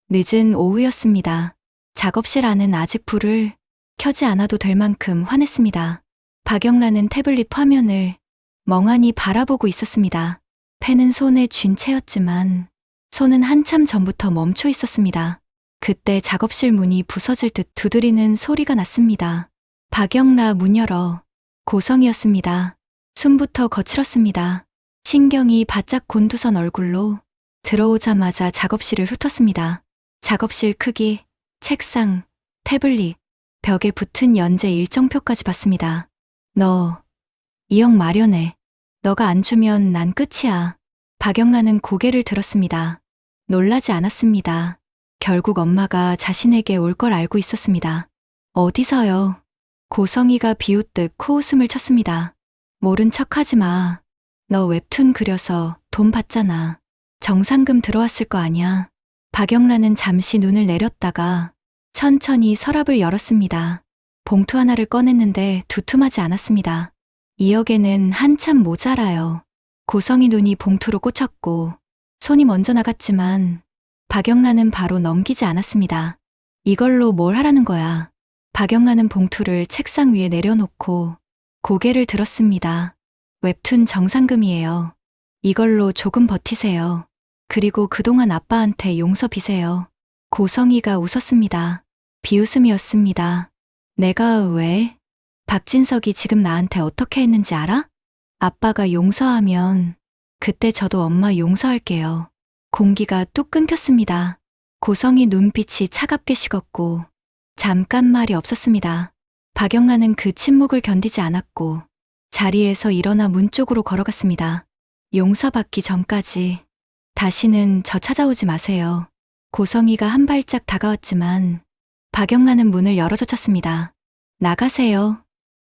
늦은 오후였습니다. 작업실 안은 아직 불을 켜지 않아도 될 만큼 환했습니다. 박영란은 태블릿 화면을 멍하니 바라보고 있었습니다. 펜은 손에 쥔 채였지만 손은 한참 전부터 멈춰 있었습니다. 그때 작업실 문이 부서질 듯 두드리는 소리가 났습니다. 박영라 문 열어. 고성이었습니다. 숨부터 거칠었습니다. 신경이 바짝 곤두선 얼굴로 들어오자마자 작업실을 훑었습니다. 작업실 크기, 책상, 태블릿, 벽에 붙은 연재 일정표까지 봤습니다. 너, 2억 마련해. 너가 안 주면 난 끝이야. 박영란은 고개를 들었습니다. 놀라지 않았습니다. 결국 엄마가 자신에게 올 걸 알고 있었습니다. 어디서요? 고성이가 비웃듯 코웃음을 쳤습니다. 모른 척하지 마. 너 웹툰 그려서 돈 받잖아. 정상금 들어왔을 거 아냐. 박영란은 잠시 눈을 내렸다가 천천히 서랍을 열었습니다. 봉투 하나를 꺼냈는데 두툼하지 않았습니다. 2억에는 한참 모자라요. 고성이 눈이 봉투로 꽂혔고 손이 먼저 나갔지만 박영란은 바로 넘기지 않았습니다. 이걸로 뭘 하라는 거야. 박영란은 봉투를 책상 위에 내려놓고 고개를 들었습니다. 웹툰 정상금이에요. 이걸로 조금 버티세요. 그리고 그동안 아빠한테 용서 비세요. 고성이가 웃었습니다. 비웃음이었습니다. 내가 왜? 박진석이 지금 나한테 어떻게 했는지 알아? 아빠가 용서하면 그때 저도 엄마 용서할게요. 공기가 뚝 끊겼습니다. 고성이 눈빛이 차갑게 식었고 잠깐 말이 없었습니다. 박영란은 그 침묵을 견디지 않았고 자리에서 일어나 문 쪽으로 걸어갔습니다. 용서받기 전까지 다시는 저 찾아오지 마세요. 고성이가 한 발짝 다가왔지만 박영란은 문을 열어젖혔습니다. 나가세요.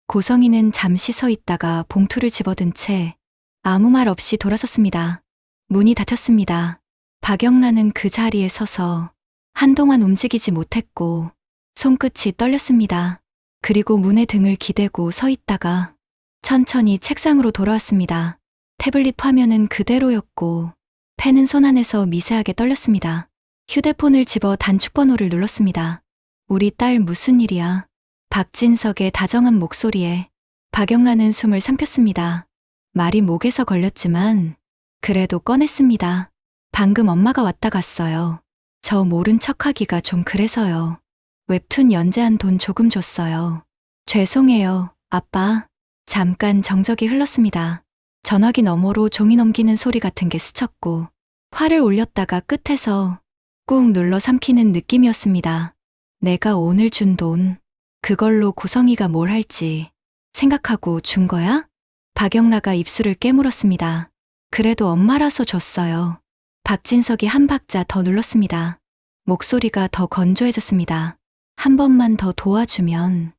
고성이는 잠시 서 있다가 봉투를 집어든 채 아무 말 없이 돌아섰습니다. 문이 닫혔습니다. 박영란은 그 자리에 서서 한동안 움직이지 못했고 손끝이 떨렸습니다. 그리고 문에 등을 기대고 서 있다가 천천히 책상으로 돌아왔습니다. 태블릿 화면은 그대로였고 펜은 손 안에서 미세하게 떨렸습니다. 휴대폰을 집어 단축번호를 눌렀습니다. 우리 딸 무슨 일이야? 박진석의 다정한 목소리에 박영란은 숨을 삼켰습니다. 말이 목에서 걸렸지만 그래도 꺼냈습니다. 방금 엄마가 왔다 갔어요. 저 모른 척하기가 좀 그래서요. 웹툰 연재한 돈 조금 줬어요. 죄송해요, 아빠. 잠깐 정적이 흘렀습니다. 전화기 너머로 종이 넘기는 소리 같은 게 스쳤고 화를 올렸다가 끝에서 꾹 눌러 삼키는 느낌이었습니다. 내가 오늘 준 돈, 그걸로 고성이가 뭘 할지 생각하고 준 거야? 박영라가 입술을 깨물었습니다. 그래도 엄마라서 줬어요. 박진석이 한 박자 더 눌렀습니다. 목소리가 더 건조해졌습니다. 한 번만 더 도와주면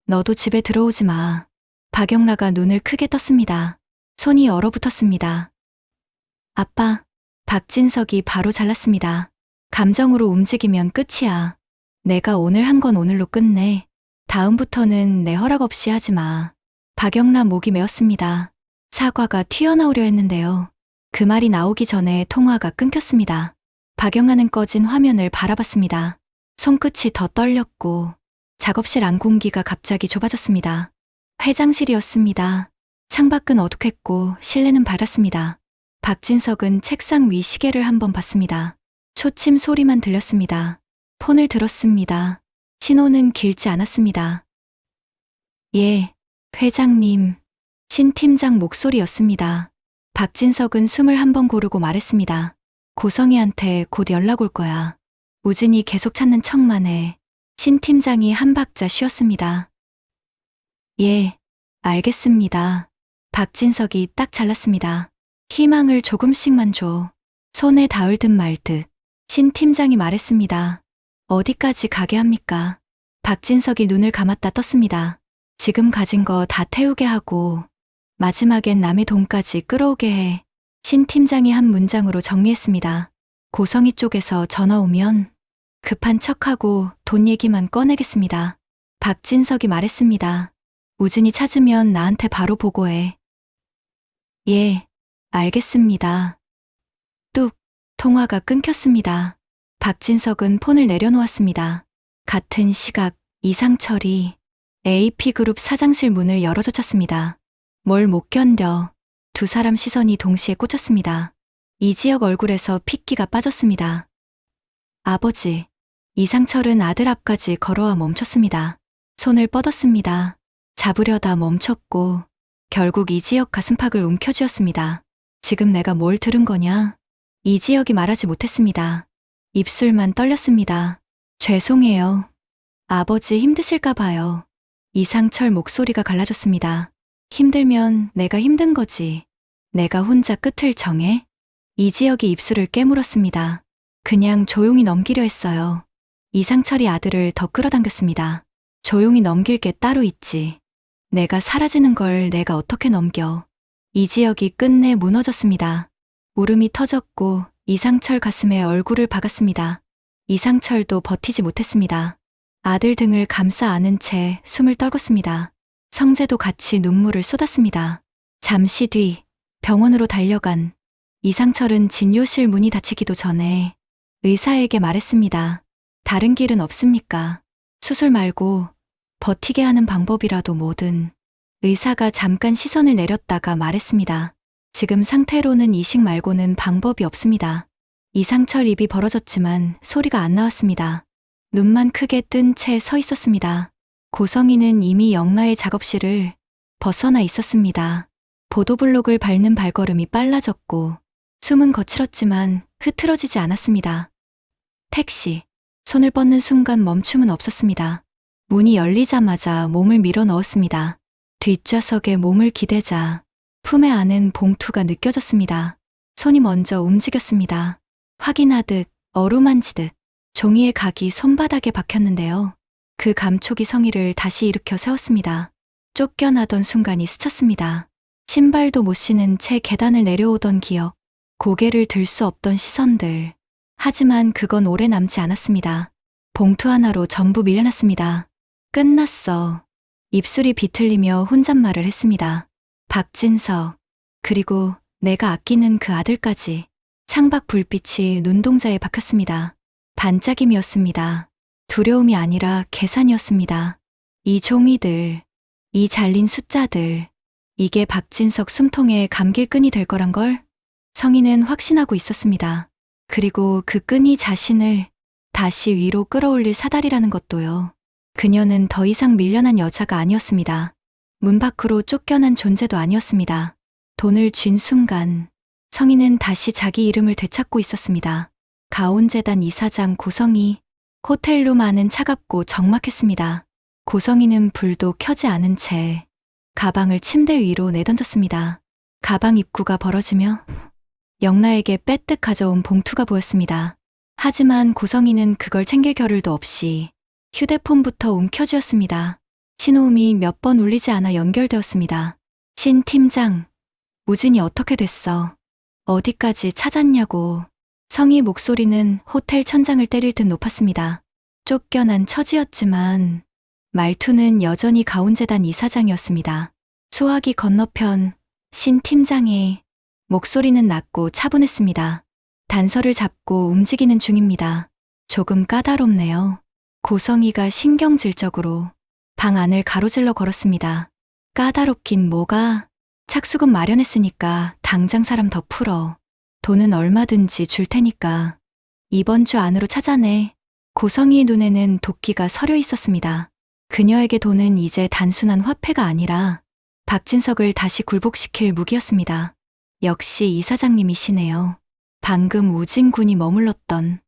너도 집에 들어오지 마. 박영라가 눈을 크게 떴습니다. 손이 얼어붙었습니다. 아빠, 박진석이 바로 잘랐습니다. 감정으로 움직이면 끝이야. 내가 오늘 한 건 오늘로 끝내. 다음부터는 내 허락 없이 하지 마. 박영라 목이 메었습니다. 사과가 튀어나오려 했는데요. 그 말이 나오기 전에 통화가 끊겼습니다. 박영라는 꺼진 화면을 바라봤습니다. 손끝이 더 떨렸고 작업실 안 공기가 갑자기 좁아졌습니다. 회장실이었습니다. 창밖은 어둑했고 실내는 밝았습니다. 박진석은 책상 위 시계를 한번 봤습니다. 초침 소리만 들렸습니다. 폰을 들었습니다. 신호는 길지 않았습니다. 예, 회장님. 신 팀장 목소리였습니다. 박진석은 숨을 한번 고르고 말했습니다. 고성이한테 곧 연락 올 거야. 우진이 계속 찾는 척만 해. 신 팀장이 한 박자 쉬었습니다. 예, 알겠습니다. 박진석이 딱 잘랐습니다. 희망을 조금씩만 줘. 손에 닿을 듯 말 듯. 신 팀장이 말했습니다. 어디까지 가게 합니까? 박진석이 눈을 감았다 떴습니다. 지금 가진 거 다 태우게 하고 마지막엔 남의 돈까지 끌어오게 해. 신 팀장이 한 문장으로 정리했습니다. 고성이 쪽에서 전화 오면 급한 척하고 돈 얘기만 꺼내겠습니다. 박진석이 말했습니다. 우진이 찾으면 나한테 바로 보고해. 예, 알겠습니다. 뚝, 통화가 끊겼습니다. 박진석은 폰을 내려놓았습니다. 같은 시각 이상철이 AP그룹 사장실 문을 열어젖혔습니다. 뭘 못 견뎌. 두 사람 시선이 동시에 꽂혔습니다. 이지혁 얼굴에서 핏기가 빠졌습니다. 아버지. 이상철은 아들 앞까지 걸어와 멈췄습니다. 손을 뻗었습니다. 잡으려다 멈췄고 결국 이지혁 가슴팍을 움켜쥐었습니다. 지금 내가 뭘 들은 거냐? 이지혁이 말하지 못했습니다. 입술만 떨렸습니다. 죄송해요. 아버지 힘드실까 봐요. 이상철 목소리가 갈라졌습니다. 힘들면 내가 힘든 거지. 내가 혼자 끝을 정해? 이지혁이 입술을 깨물었습니다. 그냥 조용히 넘기려 했어요. 이상철이 아들을 더 끌어당겼습니다. 조용히 넘길 게 따로 있지. 내가 사라지는 걸 내가 어떻게 넘겨. 이지혁이 끝내 무너졌습니다. 울음이 터졌고 이상철 가슴에 얼굴을 박았습니다. 이상철도 버티지 못했습니다. 아들 등을 감싸 안은 채 숨을 떨궜습니다. 성재도 같이 눈물을 쏟았습니다. 잠시 뒤 병원으로 달려간 이상철은 진료실 문이 닫히기도 전에 의사에게 말했습니다. 다른 길은 없습니까? 수술 말고 버티게 하는 방법이라도 뭐든. 의사가 잠깐 시선을 내렸다가 말했습니다. 지금 상태로는 이식 말고는 방법이 없습니다. 이상철 입이 벌어졌지만 소리가 안 나왔습니다. 눈만 크게 뜬 채 서 있었습니다. 고성이는 이미 영라의 작업실을 벗어나 있었습니다. 보도블록을 밟는 발걸음이 빨라졌고 숨은 거칠었지만 흐트러지지 않았습니다. 택시. 손을 뻗는 순간 멈춤은 없었습니다. 문이 열리자마자 몸을 밀어 넣었습니다. 뒷좌석에 몸을 기대자 품에 안은 봉투가 느껴졌습니다. 손이 먼저 움직였습니다. 확인하듯 어루만지듯 종이의 각이 손바닥에 박혔는데요. 그 감촉이 성의를 다시 일으켜 세웠습니다. 쫓겨나던 순간이 스쳤습니다. 신발도 못 신은 채 계단을 내려오던 기억, 고개를 들 수 없던 시선들. 하지만 그건 오래 남지 않았습니다. 봉투 하나로 전부 밀려났습니다. 끝났어. 입술이 비틀리며 혼잣말을 했습니다. 박진석, 그리고 내가 아끼는 그 아들까지. 창밖 불빛이 눈동자에 박혔습니다. 반짝임이었습니다. 두려움이 아니라 계산이었습니다. 이 종이들, 이 잘린 숫자들, 이게 박진석 숨통에 감길 끈이 될 거란 걸 성희는 확신하고 있었습니다. 그리고 그 끈이 자신을 다시 위로 끌어올릴 사다리라는 것도요. 그녀는 더 이상 밀려난 여자가 아니었습니다. 문 밖으로 쫓겨난 존재도 아니었습니다. 돈을 쥔 순간 성희는 다시 자기 이름을 되찾고 있었습니다. 가온재단 이사장 고성희. 호텔룸 안은 차갑고 적막했습니다. 고성희는 불도 켜지 않은 채 가방을 침대 위로 내던졌습니다. 가방 입구가 벌어지며 영라에게 빼뜩 가져온 봉투가 보였습니다. 하지만 고성희는 그걸 챙길 겨를도 없이 휴대폰부터 움켜쥐었습니다. 신호음이 몇 번 울리지 않아 연결되었습니다. 신 팀장, 우진이 어떻게 됐어? 어디까지 찾았냐고. 성희 목소리는 호텔 천장을 때릴 듯 높았습니다. 쫓겨난 처지였지만 말투는 여전히 가온재단 이사장이었습니다. 수화기 건너편 신 팀장의 목소리는 낮고 차분했습니다. 단서를 잡고 움직이는 중입니다. 조금 까다롭네요. 고성희가 신경질적으로 방 안을 가로질러 걸었습니다. 까다롭긴 뭐가. 착수금 마련했으니까 당장 사람 더 풀어. 돈은 얼마든지 줄 테니까. 이번 주 안으로 찾아내. 고성희의 눈에는 도끼가 서려 있었습니다. 그녀에게 돈은 이제 단순한 화폐가 아니라 박진석을 다시 굴복시킬 무기였습니다. 역시 이사장님이시네요. 방금 우진 군이 머물렀던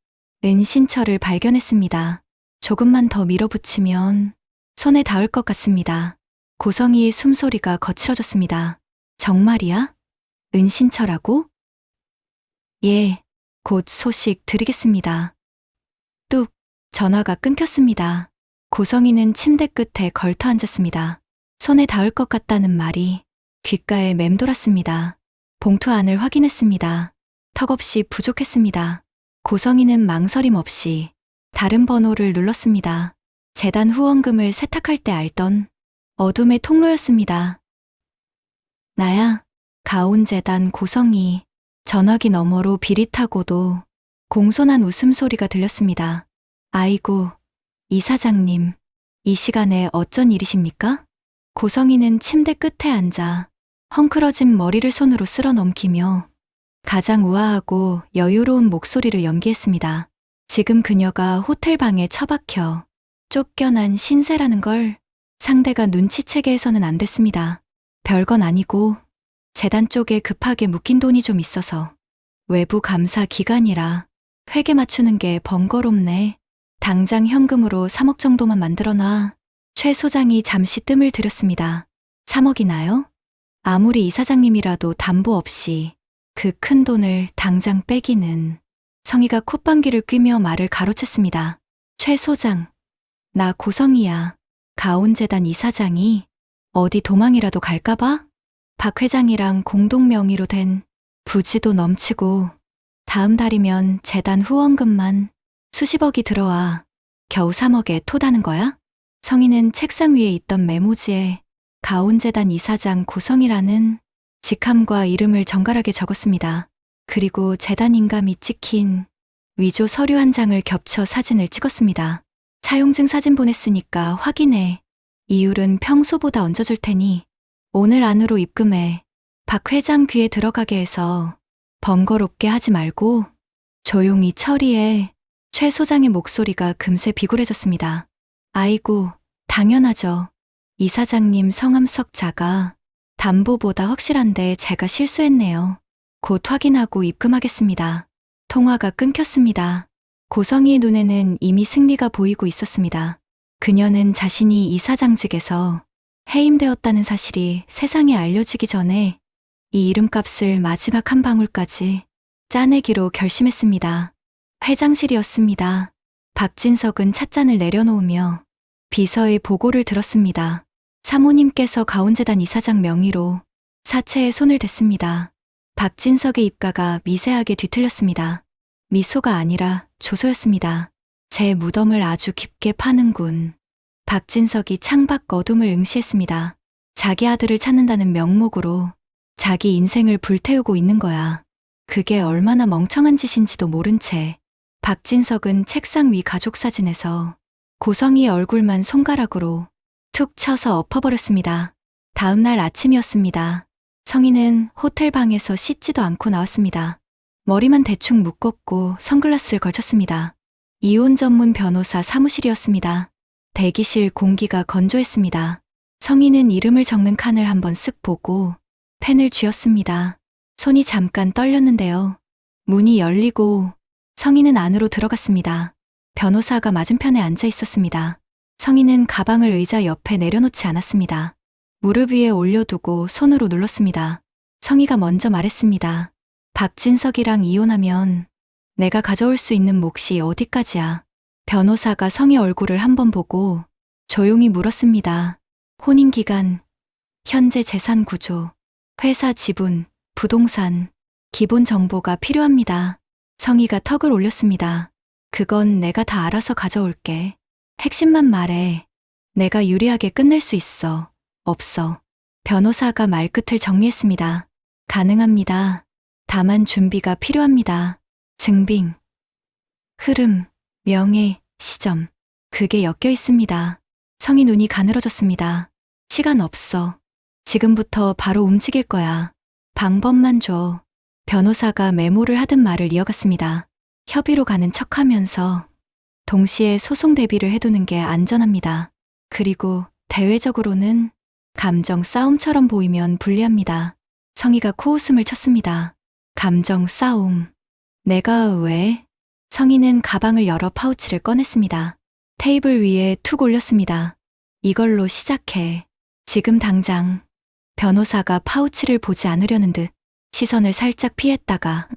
은신처를 발견했습니다. 조금만 더 밀어붙이면 손에 닿을 것 같습니다. 고성희의 숨소리가 거칠어졌습니다. 정말이야? 은신처라고? 예, 곧 소식 드리겠습니다. 뚝, 전화가 끊겼습니다. 고성희는 침대 끝에 걸터 앉았습니다. 손에 닿을 것 같다는 말이 귓가에 맴돌았습니다. 봉투 안을 확인했습니다. 턱없이 부족했습니다. 고성희는 망설임 없이 다른 번호를 눌렀습니다. 재단 후원금을 세탁할 때 알던 어둠의 통로였습니다. 나야, 가온재단 고성희. 전화기 너머로 비릿하고도 공손한 웃음소리가 들렸습니다. 아이고, 이사장님, 이 시간에 어쩐 일이십니까? 고성이는 침대 끝에 앉아 헝클어진 머리를 손으로 쓸어 넘기며 가장 우아하고 여유로운 목소리를 연기했습니다. 지금 그녀가 호텔방에 처박혀 쫓겨난 신세라는 걸 상대가 눈치채게 해서는 안 됐습니다. 별건 아니고 재단 쪽에 급하게 묶인 돈이 좀 있어서 외부 감사 기간이라 회계 맞추는 게 번거롭네. 당장 현금으로 3억 정도만 만들어놔. 최 소장이 잠시 뜸을 들였습니다. 3억이나요? 아무리 이사장님이라도 담보 없이 그 큰 돈을 당장 빼기는. 성희가 콧방귀를 뀌며 말을 가로챘습니다. 최 소장, 나 고성이야. 가온재단 이사장이 어디 도망이라도 갈까봐? 박 회장이랑 공동 명의로 된 부지도 넘치고 다음 달이면 재단 후원금만 수십억이 들어와 겨우 3억에 토다는 거야? 성희는 책상 위에 있던 메모지에 가온재단 이사장 고성이라는 직함과 이름을 정갈하게 적었습니다. 그리고 재단 인감이 찍힌 위조 서류 한 장을 겹쳐 사진을 찍었습니다. 차용증 사진 보냈으니까 확인해. 이율은 평소보다 얹어줄 테니 오늘 안으로 입금해. 박 회장 귀에 들어가게 해서 번거롭게 하지 말고 조용히 처리해. 최 소장의 목소리가 금세 비굴해졌습니다. 아이고, 당연하죠. 이사장님 성함 석자가 담보보다 확실한데 제가 실수했네요. 곧 확인하고 입금하겠습니다. 통화가 끊겼습니다. 고성이의 눈에는 이미 승리가 보이고 있었습니다. 그녀는 자신이 이사장직에서 해임되었다는 사실이 세상에 알려지기 전에 이 이름값을 마지막 한 방울까지 짜내기로 결심했습니다. 회장실이었습니다. 박진석은 찻잔을 내려놓으며 비서의 보고를 들었습니다. 사모님께서 가온재단 이사장 명의로 사채에 손을 댔습니다. 박진석의 입가가 미세하게 뒤틀렸습니다. 미소가 아니라 조소였습니다. 제 무덤을 아주 깊게 파는군. 박진석이 창밖 어둠을 응시했습니다. 자기 아들을 찾는다는 명목으로 자기 인생을 불태우고 있는 거야. 그게 얼마나 멍청한 짓인지도 모른 채 박진석은 책상 위 가족 사진에서 고성이의 얼굴만 손가락으로 툭 쳐서 엎어버렸습니다. 다음 날 아침이었습니다. 성희는 호텔 방에서 씻지도 않고 나왔습니다. 머리만 대충 묶었고 선글라스를 걸쳤습니다. 이혼 전문 변호사 사무실이었습니다. 대기실 공기가 건조했습니다. 성희는 이름을 적는 칸을 한번 쓱 보고 펜을 쥐었습니다. 손이 잠깐 떨렸는데요. 문이 열리고 성희는 안으로 들어갔습니다. 변호사가 맞은편에 앉아 있었습니다. 성희는 가방을 의자 옆에 내려놓지 않았습니다. 무릎 위에 올려두고 손으로 눌렀습니다. 성희가 먼저 말했습니다. 박진석이랑 이혼하면 내가 가져올 수 있는 몫이 어디까지야? 변호사가 성희 얼굴을 한번 보고 조용히 물었습니다. 혼인기간, 현재 재산 구조, 회사 지분, 부동산, 기본 정보가 필요합니다. 성희가 턱을 올렸습니다. 그건 내가 다 알아서 가져올게. 핵심만 말해. 내가 유리하게 끝낼 수 있어. 없어. 변호사가 말끝을 정리했습니다. 가능합니다. 다만 준비가 필요합니다. 증빙, 흐름, 명예, 시점. 그게 엮여 있습니다. 성희 눈이 가늘어졌습니다. 시간 없어. 지금부터 바로 움직일 거야. 방법만 줘. 변호사가 메모를 하듯 말을 이어갔습니다. 협의로 가는 척하면서 동시에 소송 대비를 해두는 게 안전합니다. 그리고 대외적으로는 감정 싸움처럼 보이면 불리합니다. 성희가 코웃음을 쳤습니다. 감정 싸움. 내가 왜? 성희는 가방을 열어 파우치를 꺼냈습니다. 테이블 위에 툭 올렸습니다. 이걸로 시작해. 지금 당장. 변호사가 파우치를 보지 않으려는 듯 시선을 살짝 피했다가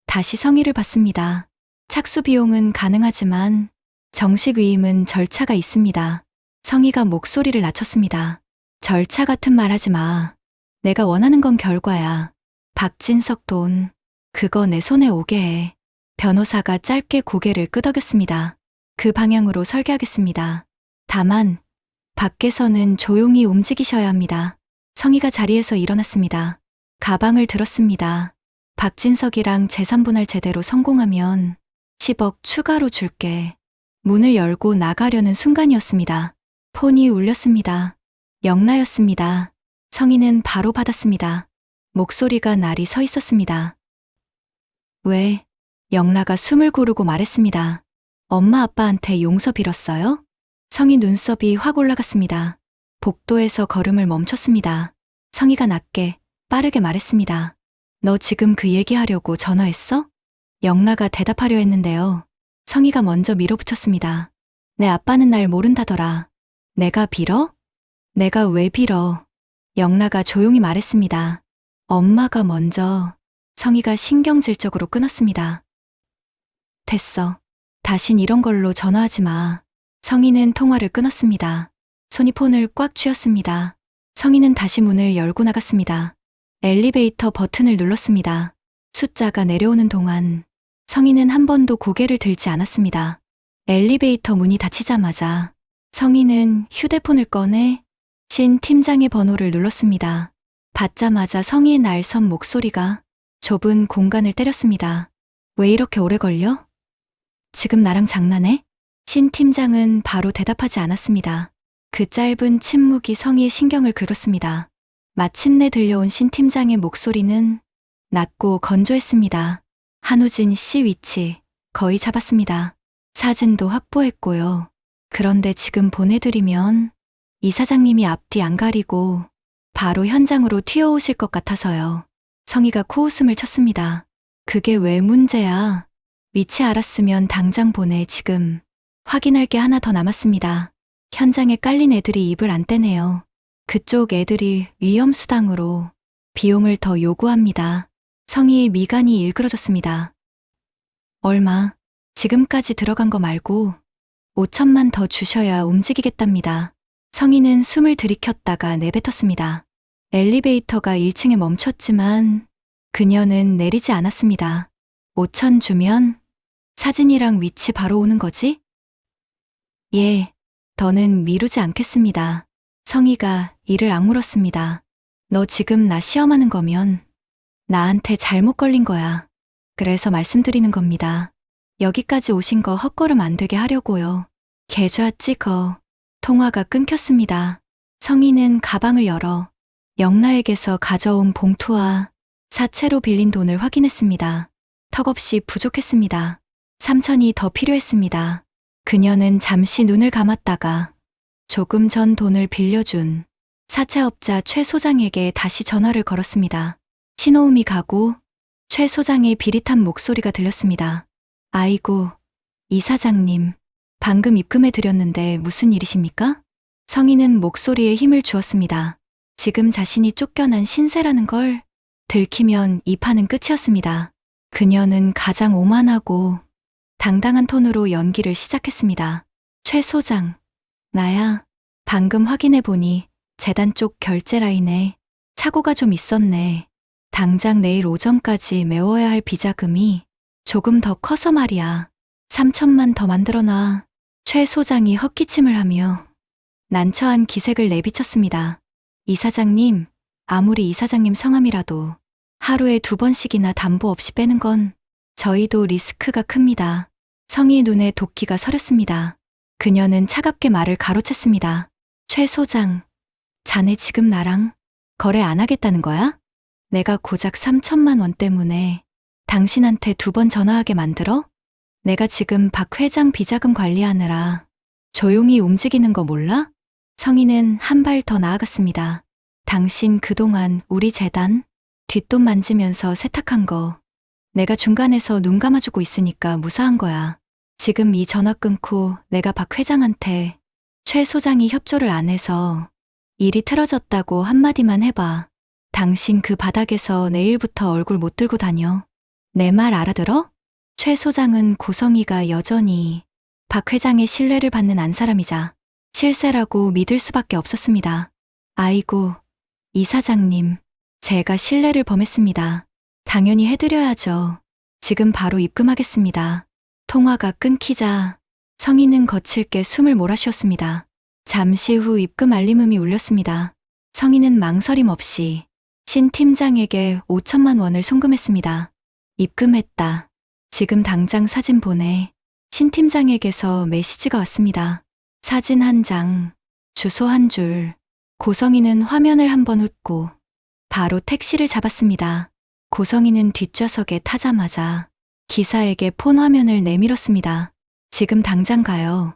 다시 성희를 봤습니다. 착수 비용은 가능하지만 정식 위임은 절차가 있습니다. 성희가 목소리를 낮췄습니다. 절차 같은 말 하지 마. 내가 원하는 건 결과야. 박진석 돈. 그거 내 손에 오게 해. 변호사가 짧게 고개를 끄덕였습니다. 그 방향으로 설계하겠습니다. 다만 밖에서는 조용히 움직이셔야 합니다. 성희가 자리에서 일어났습니다. 가방을 들었습니다. 박진석이랑 재산 분할 제대로 성공하면 10억 추가로 줄게. 문을 열고 나가려는 순간이었습니다. 폰이 울렸습니다. 영라였습니다. 성희는 바로 받았습니다. 목소리가 날이 서 있었습니다. 왜? 영라가 숨을 고르고 말했습니다. 엄마 아빠한테 용서 빌었어요? 성희 눈썹이 확 올라갔습니다. 복도에서 걸음을 멈췄습니다. 성희가 낮게 빠르게 말했습니다. 너 지금 그 얘기하려고 전화했어? 영라가 대답하려 했는데요. 성희가 먼저 밀어붙였습니다. 내 아빠는 날 모른다더라. 내가 빌어? 내가 왜 빌어? 영라가 조용히 말했습니다. 엄마가 먼저. 성희가 신경질적으로 끊었습니다. 됐어. 다신 이런 걸로 전화하지 마. 성희는 통화를 끊었습니다. 손이 폰을 꽉 쥐었습니다. 성희는 다시 문을 열고 나갔습니다. 엘리베이터 버튼을 눌렀습니다. 숫자가 내려오는 동안 성희는 한 번도 고개를 들지 않았습니다. 엘리베이터 문이 닫히자마자 성희는 휴대폰을 꺼내 신 팀장의 번호를 눌렀습니다. 받자마자 성희의 날선 목소리가 좁은 공간을 때렸습니다. 왜 이렇게 오래 걸려? 지금 나랑 장난해? 신 팀장은 바로 대답하지 않았습니다. 그 짧은 침묵이 성희의 신경을 긁었습니다. 마침내 들려온 신 팀장의 목소리는 낮고 건조했습니다. 한우진 씨 위치 거의 잡았습니다. 사진도 확보했고요. 그런데 지금 보내드리면 이 사장님이 앞뒤 안 가리고 바로 현장으로 튀어오실 것 같아서요. 성희가 코웃음을 쳤습니다. 그게 왜 문제야? 위치 알았으면 당장 보내. 지금 확인할 게 하나 더 남았습니다. 현장에 깔린 애들이 입을 안 떼네요. 그쪽 애들이 위험수당으로 비용을 더 요구합니다. 성희의 미간이 일그러졌습니다. 얼마? 지금까지 들어간 거 말고 5천만 더 주셔야 움직이겠답니다. 성희는 숨을 들이켰다가 내뱉었습니다. 엘리베이터가 1층에 멈췄지만 그녀는 내리지 않았습니다. 5천 주면 사진이랑 위치 바로 오는 거지? 예, 더는 미루지 않겠습니다. 성희가 이를 악물었습니다. 너 지금 나 시험하는 거면 나한테 잘못 걸린 거야. 그래서 말씀드리는 겁니다. 여기까지 오신 거 헛걸음 안 되게 하려고요. 계좌 찍어. 통화가 끊겼습니다. 성희는 가방을 열어 영라에게서 가져온 봉투와 사채로 빌린 돈을 확인했습니다. 턱없이 부족했습니다. 3천이 더 필요했습니다. 그녀는 잠시 눈을 감았다가 조금 전 돈을 빌려준 사채업자 최 소장에게 다시 전화를 걸었습니다. 신호음이 가고 최 소장의 비릿한 목소리가 들렸습니다. 아이고, 이 사장님, 방금 입금해 드렸는데 무슨 일이십니까? 성희는 목소리에 힘을 주었습니다. 지금 자신이 쫓겨난 신세라는 걸 들키면 이 판은 끝이었습니다. 그녀는 가장 오만하고 당당한 톤으로 연기를 시작했습니다. 최 소장, 나야. 방금 확인해 보니 재단 쪽 결제 라인에 착오가 좀 있었네. 당장 내일 오전까지 메워야 할 비자금이 조금 더 커서 말이야. 3천만 더 만들어놔. 최 소장이 헛기침을 하며 난처한 기색을 내비쳤습니다. 이 사장님, 아무리 이 사장님 성함이라도 하루에 2번씩이나 담보 없이 빼는 건 저희도 리스크가 큽니다. 성희의 눈에 도끼가 서렸습니다. 그녀는 차갑게 말을 가로챘습니다. 최 소장, 자네 지금 나랑 거래 안 하겠다는 거야? 내가 고작 3천만 원 때문에 당신한테 2번 전화하게 만들어? 내가 지금 박 회장 비자금 관리하느라 조용히 움직이는 거 몰라? 성희는 한 발 더 나아갔습니다. 당신 그동안 우리 재단 뒷돈 만지면서 세탁한 거 내가 중간에서 눈 감아주고 있으니까 무사한 거야. 지금 이 전화 끊고 내가 박 회장한테 최 소장이 협조를 안 해서 일이 틀어졌다고 한마디만 해봐. 당신 그 바닥에서 내일부터 얼굴 못 들고 다녀. 내 말 알아들어? 최 소장은 고성희가 여전히 박 회장의 신뢰를 받는 안 사람이자 실세라고 믿을 수밖에 없었습니다. 아이고, 이 사장님, 제가 신뢰를 범했습니다. 당연히 해드려야죠. 지금 바로 입금하겠습니다. 통화가 끊기자 성희는 거칠게 숨을 몰아쉬었습니다. 잠시 후 입금 알림음이 울렸습니다. 성희는 망설임 없이 신 팀장에게 5천만 원을 송금했습니다. 입금했다. 지금 당장 사진 보내. 신 팀장에게서 메시지가 왔습니다. 사진 한 장, 주소 한 줄. 고성이는 화면을 한번 훑고 바로 택시를 잡았습니다. 고성이는 뒷좌석에 타자마자 기사에게 폰 화면을 내밀었습니다. 지금 당장 가요.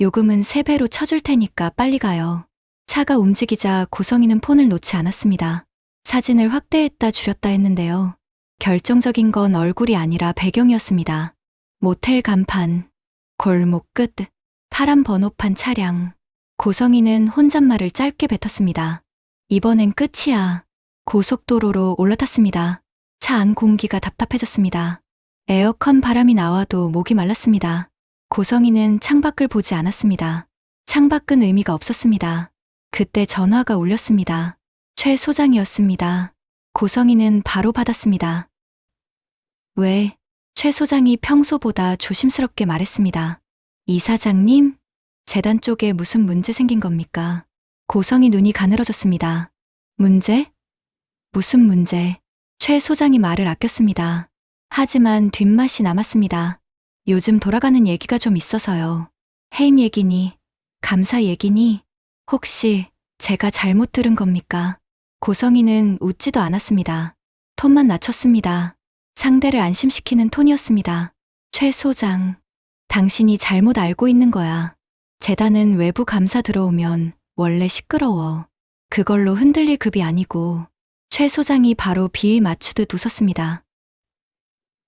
요금은 3배로 쳐줄 테니까 빨리 가요. 차가 움직이자 고성이는 폰을 놓지 않았습니다. 사진을 확대했다 줄였다 했는데요. 결정적인 건 얼굴이 아니라 배경이었습니다. 모텔 간판, 골목 끝, 파란 번호판 차량. 고성이는 혼잣말을 짧게 뱉었습니다. 이번엔 끝이야. 고속도로로 올라탔습니다. 차 안 공기가 답답해졌습니다. 에어컨 바람이 나와도 목이 말랐습니다. 고성이는 창밖을 보지 않았습니다. 창밖은 의미가 없었습니다. 그때 전화가 울렸습니다. 최 소장이었습니다. 고성이는 바로 받았습니다. 왜? 최 소장이 평소보다 조심스럽게 말했습니다. 이사장님, 재단 쪽에 무슨 문제 생긴 겁니까? 고성이 눈이 가늘어졌습니다. 문제? 무슨 문제? 최 소장이 말을 아꼈습니다. 하지만 뒷맛이 남았습니다. 요즘 돌아가는 얘기가 좀 있어서요. 해임 얘기니, 감사 얘기니, 혹시 제가 잘못 들은 겁니까? 고성이는 웃지도 않았습니다. 톤만 낮췄습니다. 상대를 안심시키는 톤이었습니다. 최 소장, 당신이 잘못 알고 있는 거야. 재단은 외부 감사 들어오면 원래 시끄러워. 그걸로 흔들릴 급이 아니고. 최 소장이 바로 비위 맞추듯 웃었습니다.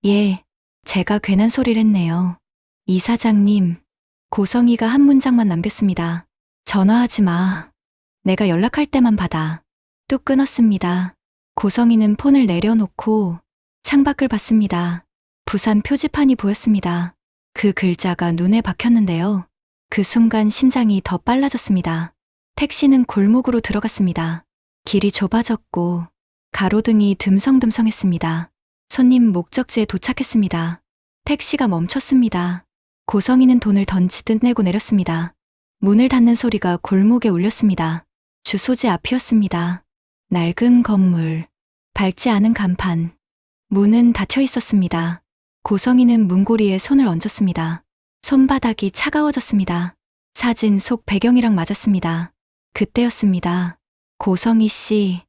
예, 제가 괜한 소리를 했네요. 이사장님, 고성이가 한 문장만 남겼습니다. 전화하지 마. 내가 연락할 때만 받아. 뚝 끊었습니다. 고성이는 폰을 내려놓고 창밖을 봤습니다. 부산 표지판이 보였습니다. 그 글자가 눈에 박혔는데요. 그 순간 심장이 더 빨라졌습니다. 택시는 골목으로 들어갔습니다. 길이 좁아졌고 가로등이 듬성듬성했습니다. 손님 목적지에 도착했습니다. 택시가 멈췄습니다. 고성이는 돈을 던지듯 내고 내렸습니다. 문을 닫는 소리가 골목에 울렸습니다. 주소지 앞이었습니다. 낡은 건물, 밝지 않은 간판, 문은 닫혀 있었습니다. 고성이는 문고리에 손을 얹었습니다. 손바닥이 차가워졌습니다. 사진 속 배경이랑 맞았습니다. 그때였습니다. 고성이 씨,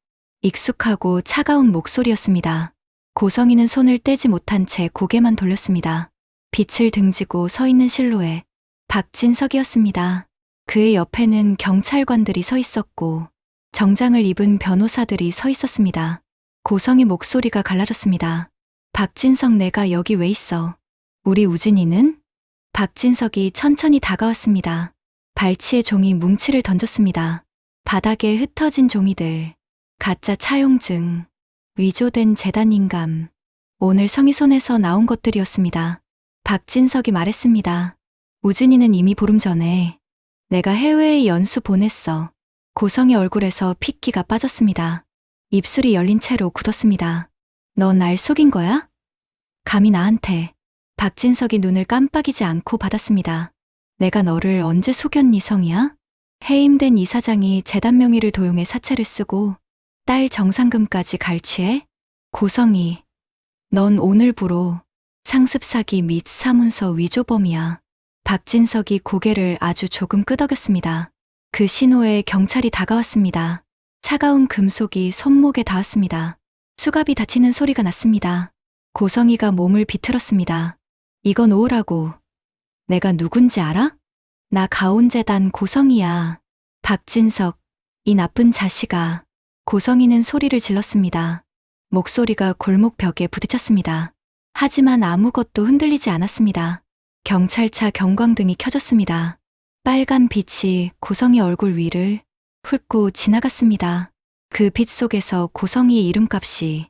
익숙하고 차가운 목소리였습니다. 고성이는 손을 떼지 못한 채 고개만 돌렸습니다. 빛을 등지고 서 있는 실루엣, 박진석이었습니다. 그의 옆에는 경찰관들이 서 있었고 정장을 입은 변호사들이 서 있었습니다. 고성이 목소리가 갈라졌습니다. 박진석, 내가 여기 왜 있어? 우리 우진이는? 박진석이 천천히 다가왔습니다. 발치에 종이 뭉치를 던졌습니다. 바닥에 흩어진 종이들, 가짜 차용증, 위조된 재단인감, 오늘 성희 손에서 나온 것들이었습니다. 박진석이 말했습니다. 우진이는 이미 보름 전에 내가 해외에 연수 보냈어. 고성의 얼굴에서 핏기가 빠졌습니다. 입술이 열린 채로 굳었습니다. 너 날 속인 거야? 감히 나한테. 박진석이 눈을 깜빡이지 않고 받았습니다. 내가 너를 언제 속였니, 성희야? 해임된 이사장이 재단 명의를 도용해 사채를 쓰고 딸 정상금까지 갈취해? 고성희, 넌 오늘부로 상습 사기 및 사문서 위조범이야. 박진석이 고개를 아주 조금 끄덕였습니다. 그 신호에 경찰이 다가왔습니다. 차가운 금속이 손목에 닿았습니다. 수갑이 닫히는 소리가 났습니다. 고성이가 몸을 비틀었습니다. 이거 놓으라고. 내가 누군지 알아? 나 가온재단 고성이야. 박진석, 이 나쁜 자식아. 고성이는 소리를 질렀습니다. 목소리가 골목 벽에 부딪혔습니다. 하지만 아무것도 흔들리지 않았습니다. 경찰차 경광등이 켜졌습니다. 빨간 빛이 고성이 얼굴 위를 훑고 지나갔습니다. 그 빛 속에서 고성이의 이름값이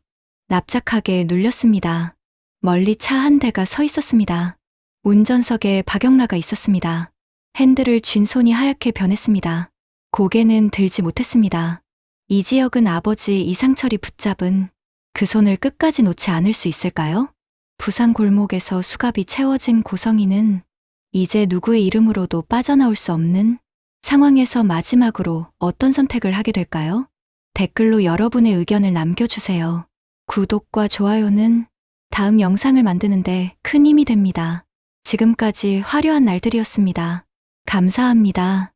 납작하게 눌렸습니다. 멀리 차 한 대가 서 있었습니다. 운전석에 박영라가 있었습니다. 핸들을 쥔 손이 하얗게 변했습니다. 고개는 들지 못했습니다. 이지혁은 아버지 이상철이 붙잡은 그 손을 끝까지 놓지 않을 수 있을까요? 부산 골목에서 수갑이 채워진 고성이는 이제 누구의 이름으로도 빠져나올 수 없는 상황에서 마지막으로 어떤 선택을 하게 될까요? 댓글로 여러분의 의견을 남겨주세요. 구독과 좋아요는 다음 영상을 만드는데 큰 힘이 됩니다. 지금까지 화려한 날들이었습니다. 감사합니다.